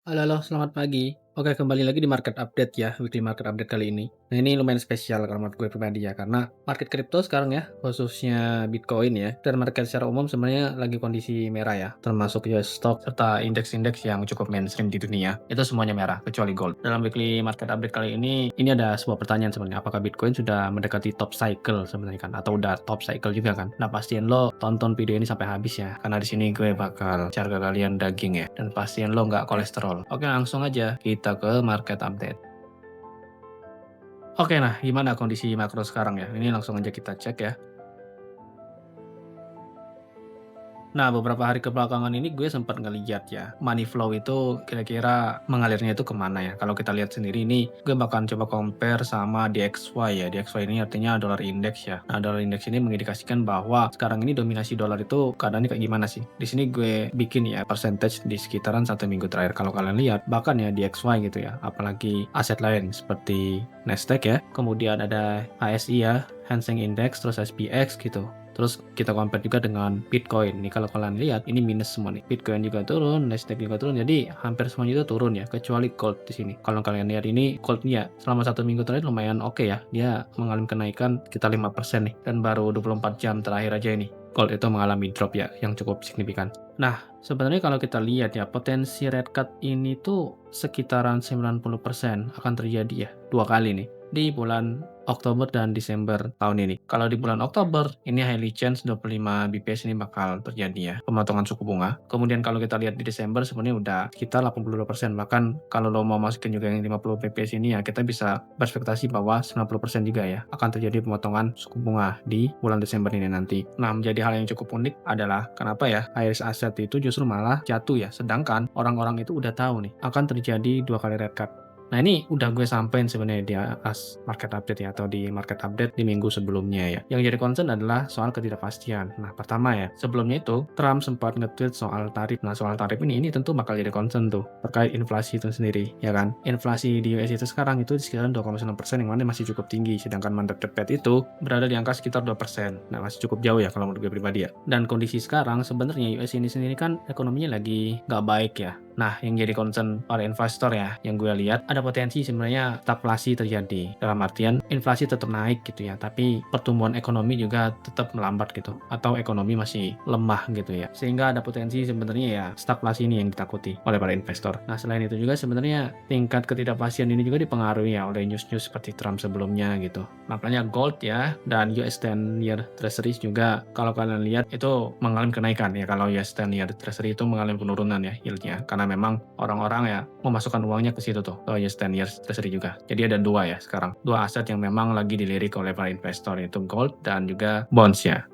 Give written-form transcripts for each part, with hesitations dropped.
Halo halo, selamat pagi. Oke, kembali lagi di market update ya, weekly market update kali ini. Nah, ini lumayan spesial kalau menurut gue pribadi ya, karena market kripto sekarang ya, khususnya Bitcoin ya, dan market secara umum sebenarnya lagi kondisi merah ya, termasuk US stock serta indeks-indeks yang cukup mainstream di dunia. Itu semuanya merah, kecuali gold. Dalam weekly market update kali ini ada sebuah pertanyaan sebenarnya, apakah Bitcoin sudah mendekati top cycle sebenarnya kan, atau udah top cycle juga kan? Nah, pastiin lo tonton video ini sampai habis ya, karena di sini gue bakal share ke kalian daging ya, dan pastiin lo nggak kolesterol. Oke, langsung aja kita ke market update. Oke, nah gimana kondisi makro sekarang ya? Ini langsung aja kita cek ya. Nah, beberapa hari kebelakangan ini gue sempat ngeliat ya, money flow itu kira-kira mengalirnya itu kemana ya. Kalau kita lihat sendiri ini, gue bakal coba compare sama DXY ya. DXY ini artinya dollar index ya. Nah, dollar index ini mengindikasikan bahwa sekarang ini dominasi dolar itu keadaannya kayak gimana sih. Di sini gue bikin ya percentage di sekitaran 1 minggu terakhir. Kalau kalian lihat, bahkan ya DXY gitu ya. Apalagi aset lain seperti Nasdaq ya. Kemudian ada HSI ya, Hang Seng Index, terus SPX gitu. Terus kita compare juga dengan Bitcoin. Nih kalau kalian lihat ini minus semua nih. Bitcoin juga turun, Nasdaq juga turun. Jadi hampir semuanya itu turun ya, kecuali gold di sini. Kalau kalian lihat ini goldnya selama 1 minggu terakhir lumayan oke ya. Dia mengalami kenaikan sekitar 5% nih. Dan baru 24 jam terakhir aja ini gold itu mengalami drop ya yang cukup signifikan. Nah, sebenarnya kalau kita lihat ya, potensi red cut ini tuh sekitaran 90% akan terjadi ya, 2 kali nih di bulan Oktober dan Desember tahun ini. Kalau di bulan Oktober, ini highly chance 25 BPS ini bakal terjadi ya, pemotongan suku bunga. Kemudian kalau kita lihat di Desember sebenarnya udah sekitar 82%. Bahkan kalau lo mau masukin juga yang 50 BPS ini ya, kita bisa berekspektasi bahwa 90% juga ya akan terjadi pemotongan suku bunga di bulan Desember ini nanti. Nah, menjadi hal yang cukup unik adalah kenapa ya high risk asset itu justru malah jatuh ya, sedangkan orang-orang itu udah tahu nih akan terjadi 2 kali rate cut. Nah, ini udah gue sampein sebenarnya di atas market update ya, atau di market update di minggu sebelumnya ya. Yang jadi concern adalah soal ketidakpastian. Nah, pertama ya, sebelumnya itu Trump sempat nge-tweet soal tarif. Nah, soal tarif ini tentu bakal jadi concern tuh terkait inflasi itu sendiri, ya kan? Inflasi di US itu sekarang itu di sekitar 2,9%, yang mana masih cukup tinggi, sedangkan mandat The Fed itu berada di angka sekitar 2%. Nah, masih cukup jauh ya kalau menurut gue pribadi ya. Dan kondisi sekarang sebenarnya US ini sendiri kan ekonominya lagi nggak baik ya. Nah, yang jadi concern para investor ya, yang gue lihat ada potensi sebenarnya stagflasi terjadi. Dalam artian inflasi tetap naik gitu ya, tapi pertumbuhan ekonomi juga tetap melambat gitu, atau ekonomi masih lemah gitu ya. Sehingga ada potensi sebenarnya ya stagflasi ini yang ditakuti oleh para investor. Nah, selain itu juga sebenarnya tingkat ketidakpastian ini juga dipengaruhi ya oleh news-news seperti Trump sebelumnya gitu. Makanya gold ya dan US 10-year Treasuries juga kalau kalian lihat itu mengalami kenaikan ya. Kalau US 10-year Treasury itu mengalami penurunan ya yieldnya, karena memang orang-orang ya memasukkan uangnya ke situ tuh, ke US 10 years treasury juga. Jadi ada dua ya sekarang, dua aset yang memang lagi dilirik oleh para investor, yaitu gold dan juga bonds ya.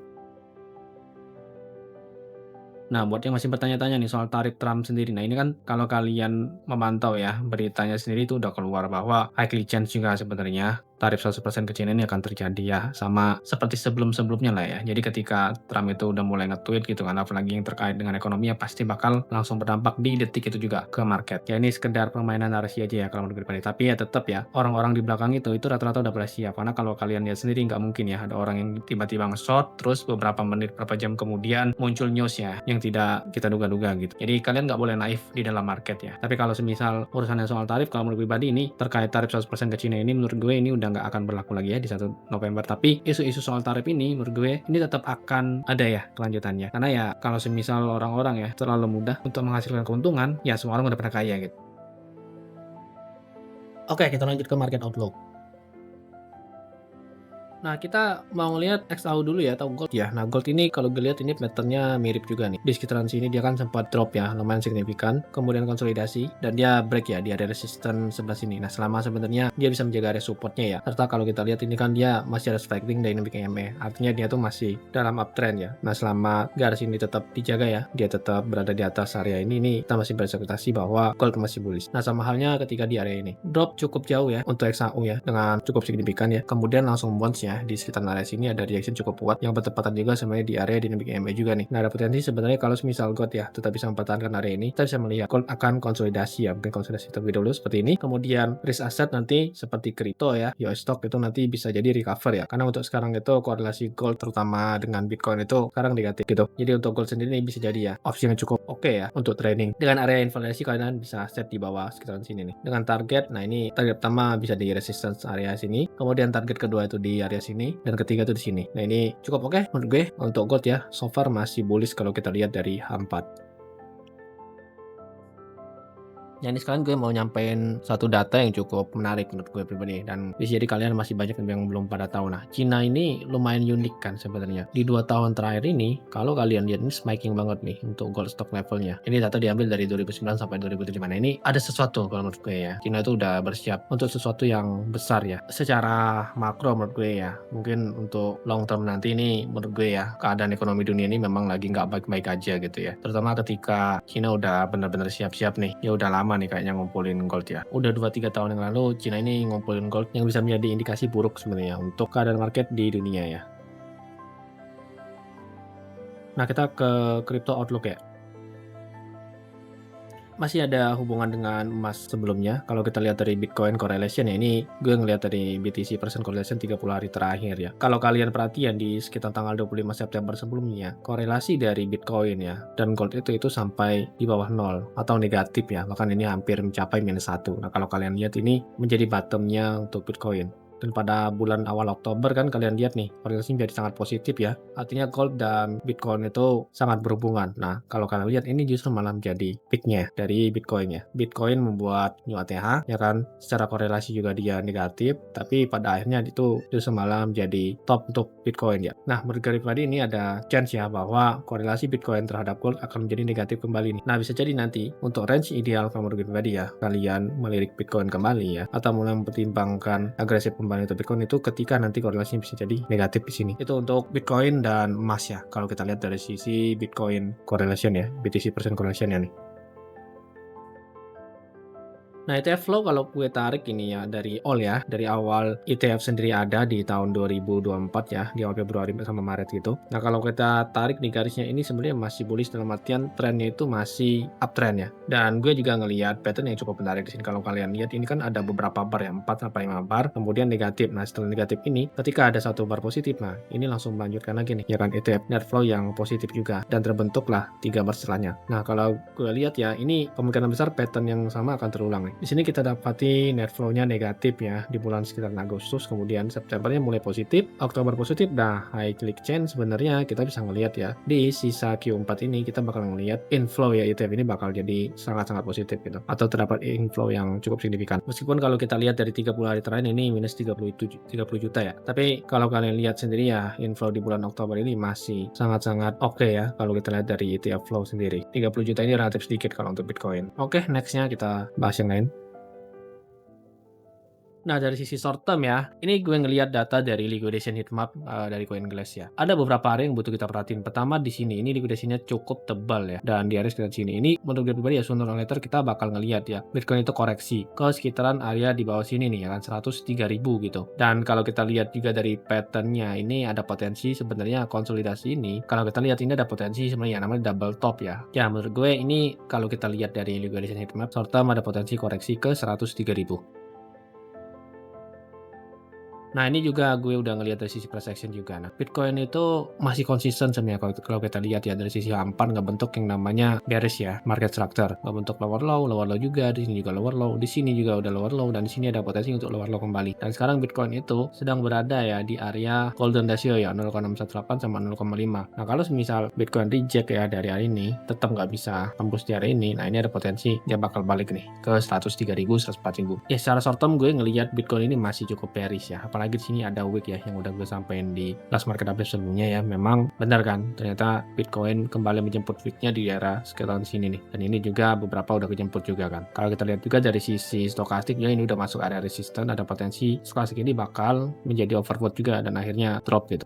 Nah, buat yang masih bertanya-tanya nih soal tarif Trump sendiri. Nah, ini kan kalau kalian memantau ya, beritanya sendiri itu udah keluar bahwa likely chance juga sebenarnya tarif 100% ke China ini akan terjadi ya. Sama seperti sebelum-sebelumnya lah ya. Jadi ketika Trump itu udah mulai nge-tweet gitu kan, apalagi yang terkait dengan ekonomi ya pasti bakal langsung berdampak di detik itu juga ke market. Ya ini sekedar permainan narasi aja ya kalau menurut pribadi. Tapi ya tetap ya, orang-orang di belakang itu rata-rata udah pada siap. Karena kalau kalian lihat sendiri nggak mungkin ya ada orang yang tiba-tiba nge-short, terus beberapa menit, beberapa jam kemudian muncul news ya yang tidak kita duga-duga gitu. Jadi kalian nggak boleh naif di dalam market ya. Tapi kalau semisal urusannya soal tarif, kalau menurut pribadi ini terkait tarif 100% ke China ini menurut gue ini udah nggak akan berlaku lagi ya di 1 November. Tapi isu-isu soal tarif ini menurut gue ini tetap akan ada ya kelanjutannya. Karena ya kalau semisal orang-orang ya terlalu mudah untuk menghasilkan keuntungan, ya semua orang udah pernah kaya gitu. Oke, kita lanjut ke market outlook. Nah, kita mau ngelihat XAU dulu ya, atau gold ya. Nah, gold ini kalau gue lihat ini pattern-nya mirip juga nih. Di sekitaran sini dia kan sempat drop ya, lumayan signifikan. Kemudian konsolidasi, dan dia break ya di area resistance sebelah sini. Nah, selama sebenarnya dia bisa menjaga area supportnya ya. Serta kalau kita lihat ini kan dia masih ada striking dynamic EMA. Artinya dia tuh masih dalam uptrend ya. Nah, selama garis ini tetap dijaga ya, dia tetap berada di atas area ini kita masih berekspektasi bahwa gold masih bullish. Nah, sama halnya ketika di area ini. Drop cukup jauh ya untuk XAU ya, dengan cukup signifikan ya. Kemudian langsung bounce ya ya, di sekitar area sini ada rejection cukup kuat yang bertepatan juga sebenarnya di area dynamic EMA juga nih. Nah, ada potensi sebenarnya kalau misal gold ya tetap bisa mempertahankan area ini, kita bisa melihat gold akan konsolidasi ya, mungkin konsolidasi terlebih dahulu seperti ini. Kemudian risk asset nanti seperti kripto ya, US stock itu nanti bisa jadi recover ya. Karena untuk sekarang itu korelasi gold terutama dengan Bitcoin itu sekarang negatif gitu. Jadi untuk gold sendiri ini bisa jadi ya opsi yang cukup oke ya untuk trading. Dengan area invalidasi kalian bisa set di bawah sekitaran sini nih. Dengan target, nah ini target pertama bisa di resistance area sini, kemudian target kedua itu di area sini, dan ketiga itu di sini. Nah ini cukup oke menurut gue untuk gold ya. So far masih bullish kalau kita lihat dari H4. Ya ini sekarang gue mau nyampein satu data yang cukup menarik menurut gue pribadi dan bisa jadi kalian masih banyak yang belum pada tahu. Nah, Cina ini lumayan unik kan sebenarnya. Di 2 tahun terakhir ini, kalau kalian lihat ini spiking banget nih untuk gold stock levelnya. Ini data diambil dari 2009 sampai 2005. Nah, ini ada sesuatu kalau menurut gue ya. Cina itu udah bersiap untuk sesuatu yang besar ya. Secara makro menurut gue ya. Mungkin untuk long term nanti ini menurut gue ya, keadaan ekonomi dunia ini memang lagi nggak baik-baik aja gitu ya. Terutama ketika Cina udah benar-benar siap-siap nih. Ya udah lama nih kayaknya ngumpulin gold ya. Udah 2-3 tahun yang lalu Cina ini ngumpulin gold yang bisa menjadi indikasi buruk sebenarnya untuk keadaan market di dunia ya. Nah, kita ke crypto outlook ya. Masih ada hubungan dengan emas sebelumnya. Kalau kita lihat dari Bitcoin correlation ya, ini gue ngelihat dari BTC percent correlation 30 hari terakhir ya. Kalau kalian perhatian di sekitar tanggal 25 September sebelumnya, korelasi dari Bitcoin ya dan gold itu sampai di bawah 0 atau negatif ya. Bahkan ini hampir mencapai -1. Nah, kalau kalian lihat ini menjadi bottomnya untuk Bitcoin. Dan pada bulan awal Oktober kan kalian lihat nih, korelasinya jadi sangat positif ya. Artinya gold dan Bitcoin itu sangat berhubungan. Nah, kalau kalian lihat ini justru malah menjadi peaknya dari Bitcoin ya. Bitcoin membuat new ATH ya kan, secara korelasi juga dia negatif, tapi pada akhirnya itu justru malah menjadi top untuk Bitcoin ya. Nah, menurut gue pribadi ini ada chance ya bahwa korelasi Bitcoin terhadap gold akan menjadi negatif kembali nih. Nah, bisa jadi nanti untuk range ideal kalau menurut gue pribadi ya, kalian melirik Bitcoin kembali ya, atau mulai mempertimbangkan agresif kembali untuk Bitcoin itu ketika nanti korelasinya bisa jadi negatif di sini. Itu untuk Bitcoin dan emas ya. Kalau kita lihat dari sisi Bitcoin correlation ya, BTC percent correlation ya nih. Nah, ETF flow kalau gue tarik ini ya dari dari awal ETF sendiri ada di tahun 2024 ya, di awal Februari sama Maret gitu. Nah, kalau kita tarik di garisnya ini sebenarnya masih bullish dalam artian trennya itu masih uptrend ya. Dan gue juga ngelihat pattern yang cukup menarik di sini. Kalau kalian lihat ini kan ada beberapa bar ya, 4 sampai 5 bar, kemudian negatif. Nah, setelah negatif ini ketika ada satu bar positif, nah ini langsung melanjutkan lagi nih, ya kan ETF net flow yang positif juga dan terbentuklah 3 bar setelahnya. Nah, kalau gue lihat ya ini kemungkinan besar pattern yang sama akan terulang nih. Di sini kita dapati net flow-nya negatif ya di bulan sekitar Agustus, kemudian Septembernya mulai positif, Oktober positif. Nah, high click chain sebenarnya kita bisa ngelihat ya di sisa Q4 ini kita bakal ngelihat inflow ya ETF ini bakal jadi sangat-sangat positif gitu, atau terdapat inflow yang cukup signifikan. Meskipun kalau kita lihat dari 30 hari terakhir ini minus 30 juta ya. Tapi kalau kalian lihat sendiri ya inflow di bulan Oktober ini masih sangat-sangat oke ya kalau kita lihat dari ETF flow sendiri. 30 juta ini relatif sedikit kalau untuk Bitcoin. Oke, nextnya kita bahas yang lain. Nah, dari sisi short term ya, ini gue ngelihat data dari liquidation heatmap dari CoinGlass ya. Ada beberapa area yang butuh kita perhatiin. Pertama di sini, ini liquidation-nya cukup tebal ya. Dan di area sekitar sini, ini menurut gue pribadi ya, sooner or later kita bakal ngelihat ya, Bitcoin itu koreksi ke sekitaran area di bawah sini nih ya kan, 103.000 gitu. Dan kalau kita lihat juga dari pattern-nya, ini ada potensi sebenarnya konsolidasi ini. Kalau kita lihat ini ada potensi sebenarnya namanya double top ya. Ya, menurut gue ini kalau kita lihat dari liquidation heatmap, short term ada potensi koreksi ke 103.000. Nah, ini juga gue udah ngelihat dari sisi price action juga. Nah, Bitcoin itu masih konsisten sebenarnya kalau kita lihat ya dari sisi H4 nggak bentuk yang namanya bearish ya, market structure. Nggak bentuk lower low juga, di sini juga lower low, di sini juga udah lower low, dan di sini ada potensi untuk lower low kembali. Dan sekarang Bitcoin itu sedang berada ya di area golden ratio ya, 0,618 sama 0,5. Nah, kalau misal Bitcoin reject ya dari hari ini, tetap nggak bisa tembus di area ini, nah ini ada potensi dia bakal balik nih ke 103.000, 104.000. Ya, secara short term gue ngelihat Bitcoin ini masih cukup bearish ya, apalagi di sini ada wick ya yang udah gue sampein di last market update sebelumnya ya. Memang benar kan, ternyata Bitcoin kembali menjemput wicknya di daerah sekitaran sini nih, dan ini juga beberapa udah kejemput juga kan. Kalau kita lihat juga dari sisi stokastik ya, ini udah masuk area resisten, ada potensi stokastik ini bakal menjadi overbought juga dan akhirnya drop gitu.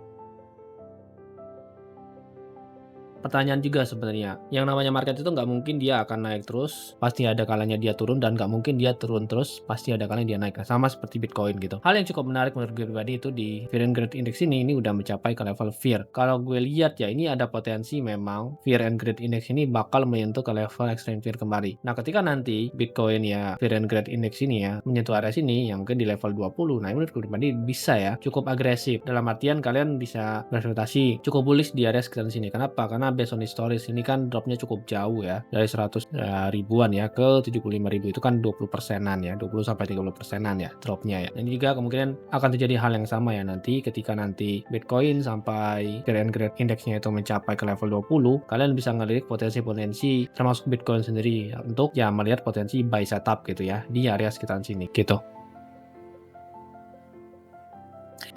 pertanyaan juga sebenarnya. Yang namanya market itu nggak mungkin dia akan naik terus, pasti ada kalanya dia turun, dan nggak mungkin dia turun terus, pasti ada kalanya dia naik. Nah, sama seperti Bitcoin gitu. Hal yang cukup menarik menurut gue pribadi itu di Fear and Greed Index ini udah mencapai ke level fear. Kalau gue lihat ya, ini ada potensi memang Fear and Greed Index ini bakal menyentuh ke level extreme fear kembali. Nah, ketika nanti Bitcoin ya Fear and Greed Index ini ya menyentuh area sini yang mungkin di level 20, nah menurut gue pribadi bisa ya cukup agresif. Dalam artian kalian bisa berekspektasi cukup bullish di area sekitar sini. Kenapa? Karena based on historis ini kan dropnya cukup jauh ya, dari 100 ribuan ya ke 75 ribu, itu kan 20 persenan ya, 20 sampai 30 persenan ya dropnya ya. Dan juga kemungkinan akan terjadi hal yang sama ya nanti ketika nanti Bitcoin sampai Fear and Greed Indexnya itu mencapai ke level 20, kalian bisa ngelirik potensi-potensi termasuk Bitcoin sendiri ya, untuk ya melihat potensi buy setup gitu ya di area sekitar sini gitu.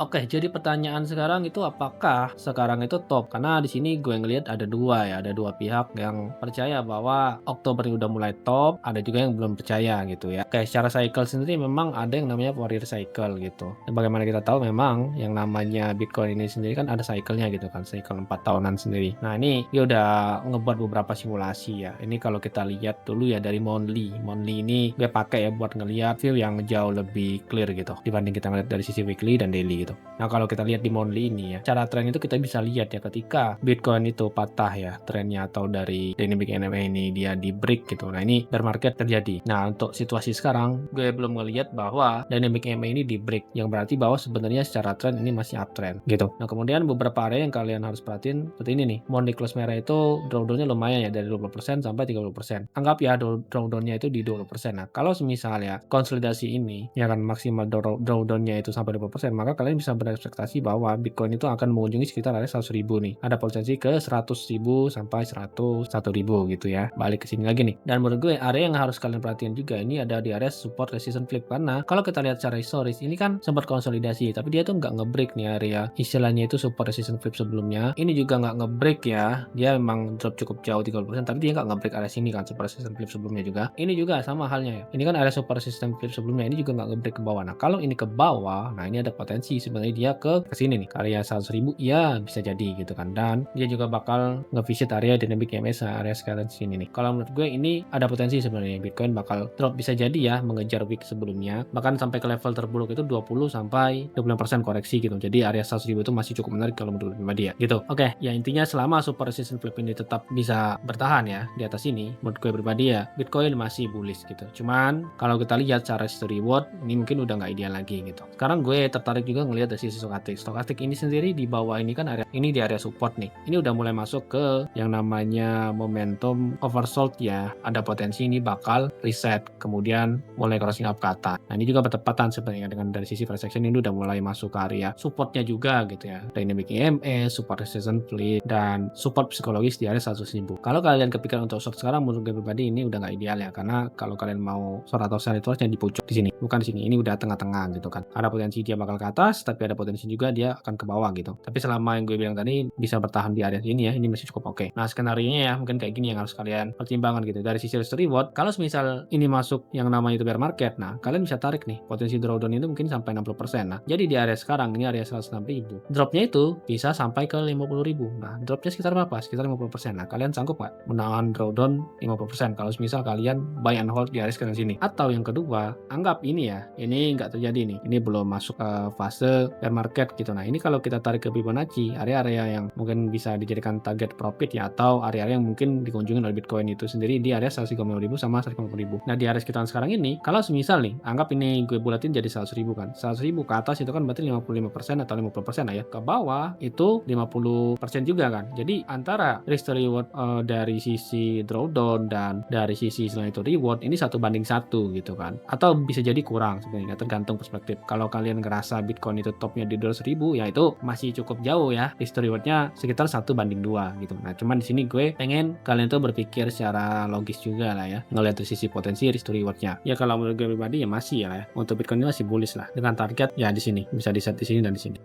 Oke, jadi pertanyaan sekarang itu apakah sekarang itu top? Karena di sini gue ngelihat ada dua ya, ada dua pihak yang percaya bahwa Oktober ini udah mulai top, ada juga yang belum percaya gitu ya. Oke, secara cycle sendiri memang ada yang namanya warrior cycle gitu. Dan bagaimana kita tahu memang yang namanya Bitcoin ini sendiri kan ada cycle-nya gitu kan, cycle 4 tahunan sendiri. Nah, ini dia udah ngebuat beberapa simulasi ya. Ini kalau kita lihat dulu ya dari Monthly. Monthly ini gue pakai ya buat ngelihat view yang jauh lebih clear gitu dibanding kita ngeliat dari sisi weekly dan daily gitu. Nah, kalau kita lihat di monthly ini ya, cara tren itu kita bisa lihat ya ketika Bitcoin itu patah ya trennya, atau dari dynamic EMA ini dia di break gitu. Nah, ini bear market terjadi. Nah, untuk situasi sekarang gue belum ngelihat bahwa dynamic EMA ini di break, yang berarti bahwa sebenarnya secara tren ini masih uptrend gitu. Nah, kemudian beberapa area yang kalian harus perhatiin seperti ini nih. Monthly close merah itu drawdown-nya lumayan ya, dari 20% sampai 30%. Anggap ya drawdown-nya itu di 20%. Nah, kalau misalnya konsolidasi ini ya kan maksimal drawdown-nya itu sampai 20%, maka kalian bisa berekspektasi bahwa Bitcoin itu akan mengunjungi sekitar area 100 ribu nih. Ada potensi ke 100 ribu sampai 101 ribu gitu ya. Balik ke sini lagi nih. Dan menurut gue area yang harus kalian perhatikan juga ini ada di area support resistance flip, karena kalau kita lihat secara historis ini kan sempat konsolidasi, tapi dia tuh nggak nge-break nih area istilahnya itu support resistance flip sebelumnya. Ini juga nggak nge-break ya. Dia memang drop cukup jauh 30%, tapi dia nggak nge-break area sini kan, support resistance flip sebelumnya juga. Ini juga sama halnya ya. Ini kan area support resistance flip sebelumnya, ini juga nggak nge-break ke bawah. Nah, kalau ini ke bawah, nah ini ada potensi sebenarnya dia ke sini nih, ke area 100 ribu, ya bisa jadi gitu kan. Dan dia juga bakal nge-visit area dynamic EMS, area sekarang sini nih. Kalau menurut gue ini ada potensi sebenarnya Bitcoin bakal drop, bisa jadi ya mengejar week sebelumnya, bahkan sampai ke level terburuk itu 20 sampai 25% koreksi gitu. Jadi area 100 ribu itu masih cukup menarik kalau menurut pribadi ya gitu. Oke, ya intinya selama super resistance flip ini tetap bisa bertahan ya di atas ini, menurut gue pribadi ya Bitcoin masih bullish gitu. Cuman kalau kita lihat secara history reward ini mungkin udah nggak ideal lagi gitu. Sekarang gue tertarik juga ngelihat dari sisi stokastik ini sendiri di bawah ini kan area ini di area support nih. Ini udah mulai masuk ke yang namanya momentum oversold ya. Ada potensi ini bakal reset, kemudian mulai crossing up ke atas. Nah, ini juga bertepatan sebenarnya dengan dari sisi price action ini udah mulai masuk ke area supportnya juga gitu ya. Dynamic EMA, support resistance flip, dan support psikologis di area 100 ribu. Kalau kalian kepikiran untuk short sekarang, menurut gue pribadi ini udah nggak ideal ya, karena kalau kalian mau short atau sell itu harusnya di pucuk di sini, bukan di sini. Ini udah tengah-tengah gitu kan. Ada potensi dia bakal ke atas, tapi ada potensi juga dia akan ke bawah gitu. Tapi selama yang gue bilang tadi bisa bertahan di area ini ya, ini masih cukup oke. Nah, skenario-nya ya mungkin kayak gini yang harus kalian pertimbangkan gitu. Dari sisi risk reward, kalau misal ini masuk yang namanya itu bear market, nah kalian bisa tarik nih potensi drawdown itu mungkin sampai 60%. Nah, jadi di area sekarang ini area 106 ribu, dropnya itu bisa sampai ke 50 ribu. Nah, dropnya sekitar berapa? Sekitar 50%. Nah, kalian sanggup nggak menahan drawdown 50% kalau misal kalian buy and hold di area sekarang sini? Atau yang kedua, anggap ini ya, ini nggak terjadi nih, ini belum masuk ke fase bear market gitu. Nah, ini kalau kita tarik ke Fibonacci, area-area yang mungkin bisa dijadikan target profit ya, atau area-area yang mungkin dikunjungi oleh Bitcoin itu sendiri di area 130.000 sama 150.000. Nah, di area sekitaran sekarang ini, kalau semisal nih, anggap ini gue bulatin jadi 100.000 kan. 100.000 ke atas itu kan berarti 55% atau 50% lah ya. Ke bawah itu 50% juga kan. Jadi antara risk to reward dari sisi drawdown dan dari sisi selain itu reward, ini 1:1 gitu kan. Atau bisa jadi kurang sebenarnya, tergantung perspektif. Kalau kalian ngerasa Bitcoin itu topnya di 200.000, ya itu masih cukup jauh ya. Risk to rewardnya sekitar 1:2 gitu. Nah, cuman di sini gue pengen kalian tuh berpikir secara logis juga lah ya, ngelihat dari sisi potensi risk to rewardnya. Ya kalau menurut gue pribadi ya masih ya, untuk Bitcoin ini masih bullish lah, dengan target ya di sini, bisa di set di sini dan di sini.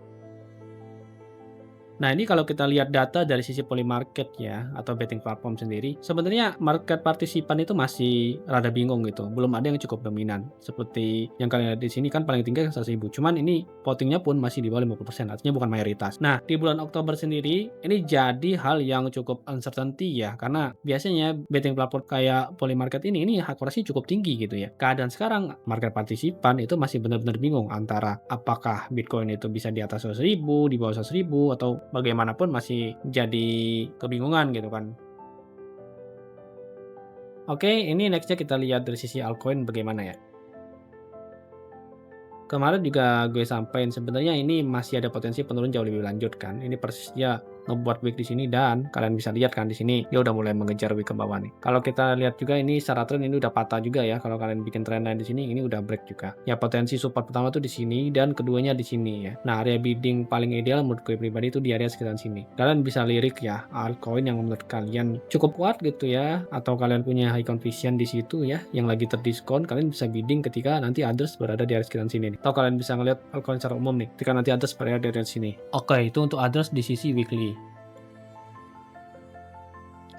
Nah, ini kalau kita lihat data dari sisi Polymarket ya, atau betting platform sendiri, sebenarnya market partisipan itu masih rada bingung gitu, belum ada yang cukup dominan. Seperti yang kalian lihat di sini kan paling tinggi 100.000, cuman ini votingnya pun masih di bawah 50%, artinya bukan mayoritas. Nah, di bulan Oktober sendiri, ini jadi hal yang cukup uncertainty ya, karena biasanya betting platform kayak Polymarket ini akurasi cukup tinggi gitu ya. Keadaan sekarang market partisipan itu masih benar-benar bingung antara apakah Bitcoin itu bisa di atas 100.000, di bawah 100.000, atau bagaimanapun masih jadi kebingungan gitu kan. Oke, ini next-nya kita lihat dari sisi altcoin bagaimana ya. Kemarin juga gue sampein sebenarnya ini masih ada potensi penurunan jauh lebih lanjut kan. Ini persisnya ngebuat wick di sini dan kalian bisa lihat kan di sini dia udah mulai mengejar wick ke bawah nih. Kalau kita lihat juga ini secara tren ini udah patah juga ya. Kalau kalian bikin trendline di sini ini udah break juga. Ya potensi support pertama tuh di sini dan keduanya di sini ya. Nah, area bidding paling ideal menurut gue pribadi itu di area sekitar sini. Kalian bisa lirik ya altcoin yang menurut kalian cukup kuat gitu ya, atau kalian punya high conviction di situ ya yang lagi terdiskon, kalian bisa bidding ketika nanti others berada di area sekitar sini nih. Atau kalian bisa ngelihat altcoin secara umum nih ketika nanti others berada di area sini. Oke, itu untuk others di sisi weekly.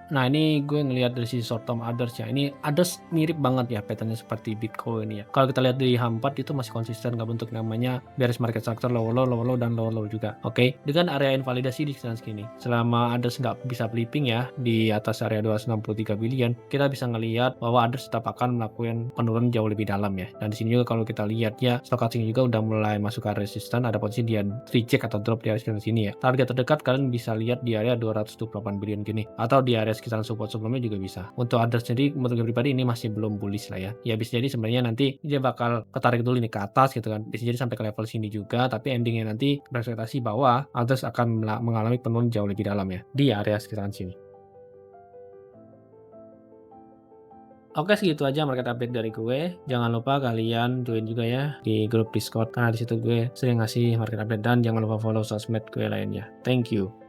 Nah, ini gue ngelihat dari sisi short term others ya. Ini others mirip banget ya patternnya seperti Bitcoin ya. Kalau kita lihat di H4 itu masih konsisten nggak bentuk namanya bearish market structure low low dan low juga. Oke, dengan area invalidasi di sekitar sini. Selama others nggak bisa flipping ya di atas area 263 billion, kita bisa ngelihat bahwa others tetap akan melakukan penurunan jauh lebih dalam ya. Dan di sini juga kalau kita lihat ya, stochastic juga udah mulai masuk ke area resisten, ada potensi dia reject atau drop di area sekitar sini ya. Target terdekat kalian bisa lihat di area 228 billion gini atau di area sekitar support sebelumnya juga bisa. Untuk others sendiri menurut gue pribadi ini masih belum bullish lah ya. Ya bisa jadi sebenarnya nanti dia bakal ketarik dulu nih ke atas gitu kan. Bisa jadi sampai ke level sini juga, tapi endingnya nanti berekspektasi bahwa others akan mengalami penurunan jauh lebih dalam ya di area sekitaran sini. Oke, segitu aja market update dari gue. Jangan lupa kalian join juga ya di grup Discord karena di situ gue sering ngasih market update dan jangan lupa follow sosmed gue lainnya. Thank you.